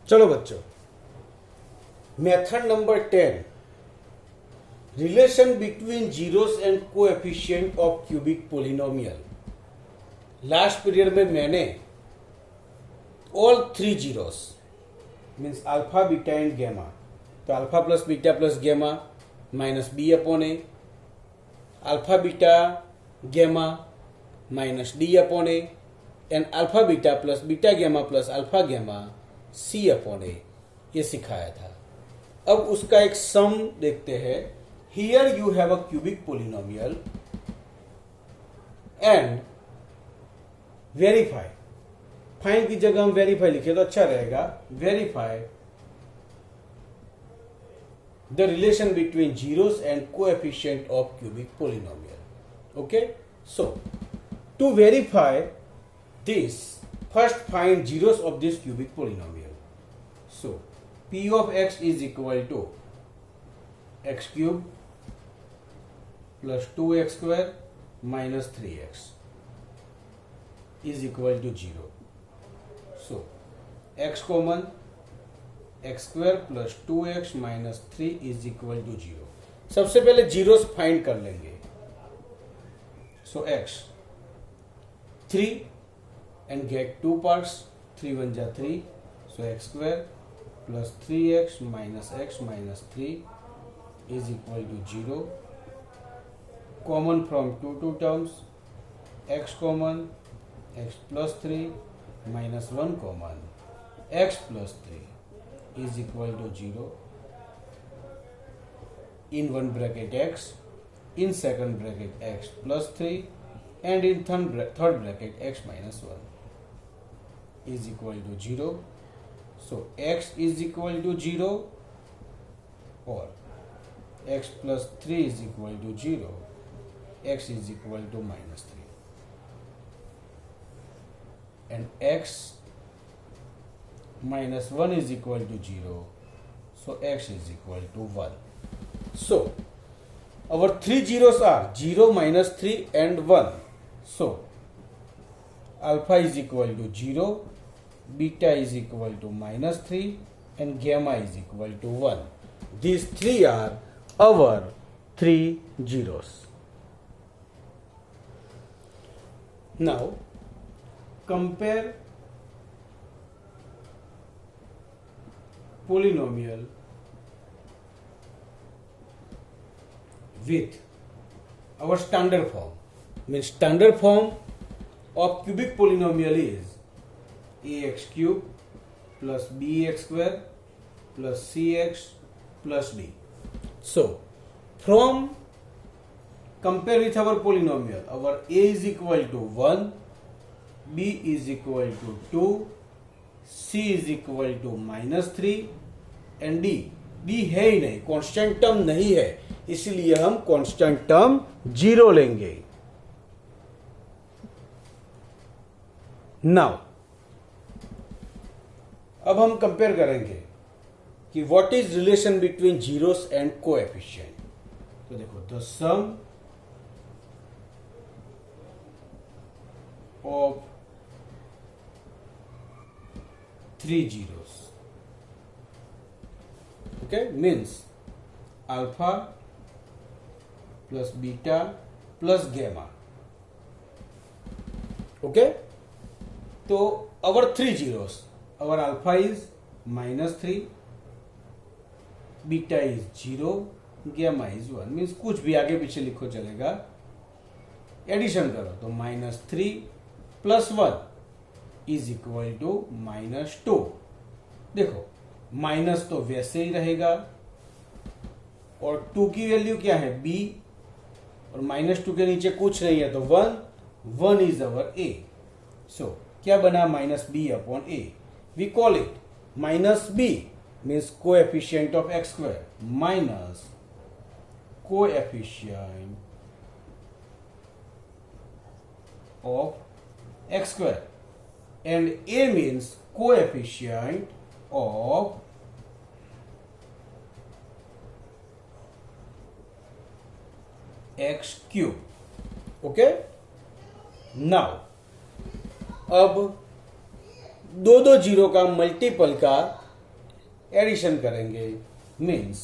चलो बच्चों, method number 10, relation between zeros and coefficient of cubic polynomial. Last period में मैंने all three zeros means alpha, beta and gamma, तो alpha plus beta plus gamma minus B upon A, alpha beta gamma minus D upon A, and alpha beta plus beta gamma plus alpha gamma C upon A, ये सिखाया था। अब उसका एक sum देखते हैं। Here you have a cubic polynomial and verify, find की जगह हम वेरीफाई लिखे तो अच्छा रहेगा। Verify the relation between zeros and coefficient of cubic polynomial. Okay, so to verify this, first find zeros of this cubic polynomial. So p of x is equal to x cube plus 2x square minus 3x is equal to 0. So x common, x square plus 2x minus 3 is equal to 0. सबसे पहले zeros find कर लेंगे। So x 3 and get two parts, 3 1 ja 3, so x square plus 3x minus x minus 3 is equal to 0. Common from two terms, x common, x plus 3 minus 1 common, x plus 3 is equal to 0. In one bracket x, in second bracket x plus 3, and in third bracket x minus 1 is equal to 0. So x is equal to 0 or x plus 3 is equal to 0, x is equal to minus 3, and x minus 1 is equal to 0, so x is equal to 1. So our three zeros are 0, minus 3 and 1. So alpha is equal to 0, beta is equal to minus 3 and gamma is equal to 1. These three are our three zeros. Now compare polynomial with our standard form. Means standard form of cubic polynomial is ax cube plus bx square plus cx plus d. So from compare with our polynomial, our a is equal to 1, b is equal to 2, c is equal to minus 3 and d है ही नहीं, constant term नहीं है, इसलिए हम constant term 0 लेंगे। Now अब हम compare करेंगे कि what is relation between zeros and coefficient. तो देखो, the sum of three zeros, okay, means alpha plus beta plus gamma. Okay, तो our three zeros, our alpha is minus 3, beta is 0, gamma is 1, means कुछ भी आगे पीछे लिखो चलेगा। Addition करो तो minus 3 plus 1 is equal to minus 2. देखो, माइनस तो वैसे ही रहेगा और 2 की वैल्यू क्या है, b, और माइनस 2 के नीचे कुछ नहीं है तो 1 इज अवर a. सो क्या बना, minus B upon A. We call it minus B means coefficient of X square minus coefficient of X square, and A means coefficient of X cube. Okay, now अब दो दो zero का multiple का addition करेंगे, means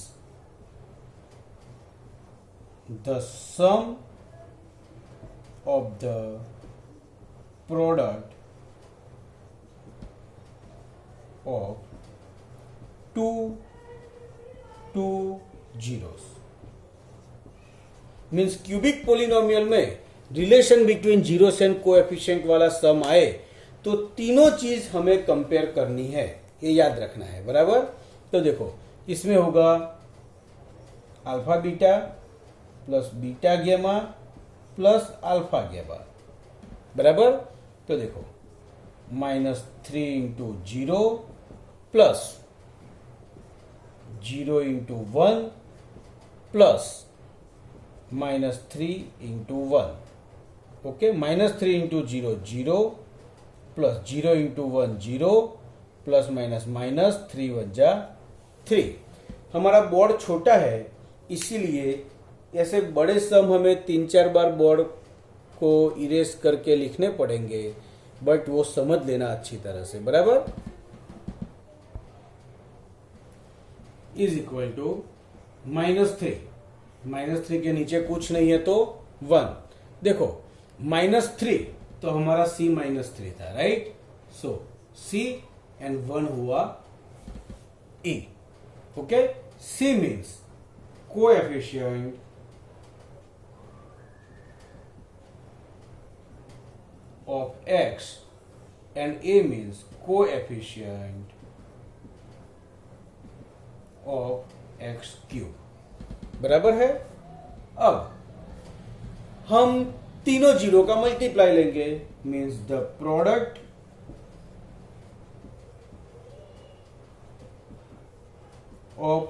the sum of the product of two zeros. Means cubic polynomial में relation between zeros and coefficient वाला sum आए तो तीनों चीज हमें कंपेयर करनी है, ये याद रखना है, बराबर। तो देखो इसमें होगा अल्फा बीटा प्लस बीटा गेमा प्लस अल्फा गेमा, बराबर। तो देखो -3 into 0 plus 0 into 1 plus -3 into 1, okay. -3 into 0 0 plus 0 into 1 0 plus minus 3 1 जा 3। हमारा बोर्ड छोटा है इसीलिए ऐसे बड़े सम हमें 3-4 बार बोर्ड को इरेज करके लिखने पड़ेंगे, बट वो समझ लेना अच्छी तरह से, बराबर। इज इक्वल टू -3 के नीचे कुछ नहीं है तो 1। देखो -3 तो हमारा C -3 था, राइट। सो C एंड 1 हुआ E, okay. C means coefficient of x and A means coefficient of x cube, बराबर है। अब हम तीनों जीरो का मल्टीप्लाई लेंगे, means the product of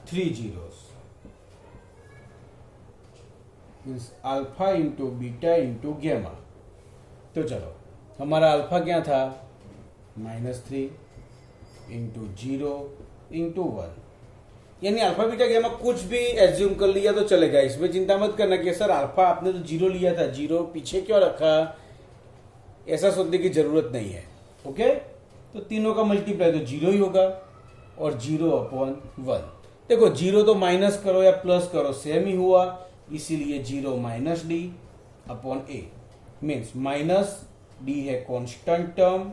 3 zeros means alpha into beta into गेमा। तो चलो हमारा अल्फा क्या था, -3 इंटू 0 इंटू 1, यानी अल्फा बीटा गेमा कुछ भी एज्यूम कर लिया तो चलेगा, इसमें चिंता मत करना कि सर अल्फा आपने तो 0 लिया था, 0 पीछे क्यों रखा, ऐसा सोचने की जरूरत नहीं है, ओके। तो तीनों का मल्टीप्लाई तो 0 ही होगा और 0/1। देखो 0 तो माइनस करो या प्लस करो सेम ही हुआ, इसीलिए 0 -d/a मीन्स -d है कांस्टेंट टर्म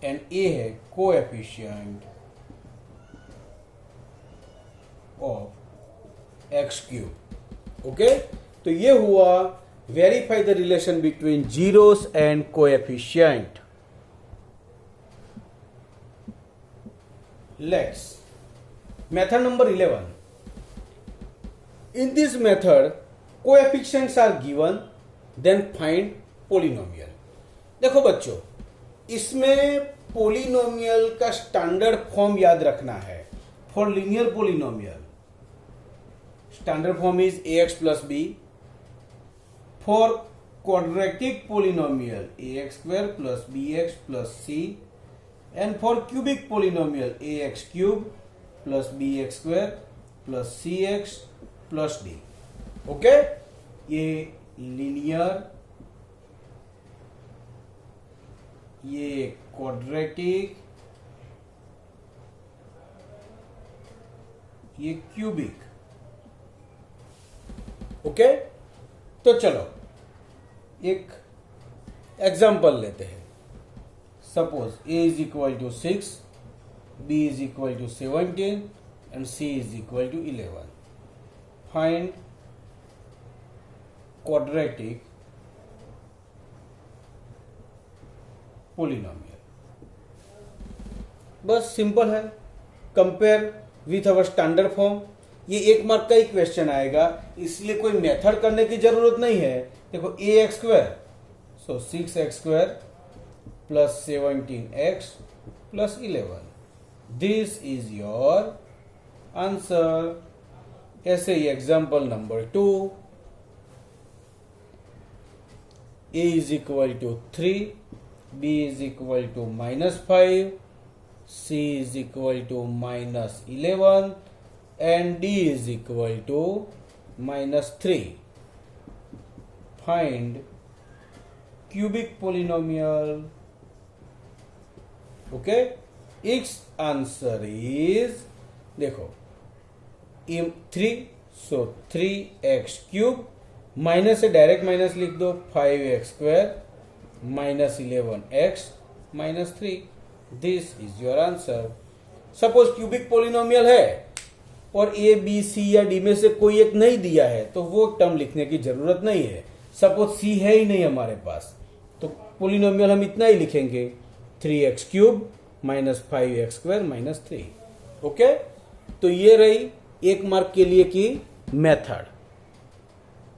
एंड a है coefficient of x cube, okay. तो ये हुआ verify the relation between zeros and coefficient. Let's method number 11. In this method, coefficients are given, then find polynomial. देखो बच्चों, इसमें polynomial का standard form याद रखना है। For linear polynomial standard form is ax plus b. For quadratic polynomial ax² plus bx plus c. And for cubic polynomial ax³ plus bx² plus cx plus d, okay. ये linear, ये quadratic, ये cubic, okay. तो चलो एक example लेते हैं। Suppose a is equal to 6, b is equal to 17 and c is equal to 11. Find quadratic polynomial. बस simple है, compare with our standard form. ये 1 मार्क का ही क्वेश्चन आएगा, इसलिए कोई मेथड करने की जरूरत नहीं है। देखो ax², so 6x² plus 17x plus 11, this is your answer. ऐसे ही example number 2, a is equal to 3, b is equal to -5, c is equal to -11 and d is equal to -3. Find cubic polynomial. Okay, it's answer is, देखो 3, सो 3x cube, minus से direct minus लिख दो, 5x square minus 11x minus 3. This is your answer. Suppose cubic polynomial है और A B C या D में से कोई एक नहीं दिया है तो वो टर्म लिखने की जरूरत नहीं है. सपोज सी है ही नहीं हमारे पास तो पोलिनोमियल हम इतना ही लिखेंगे, 3x cube minus 5x square minus 3. Okay, तो ये रही 1 मार्क के लिए की मेथड.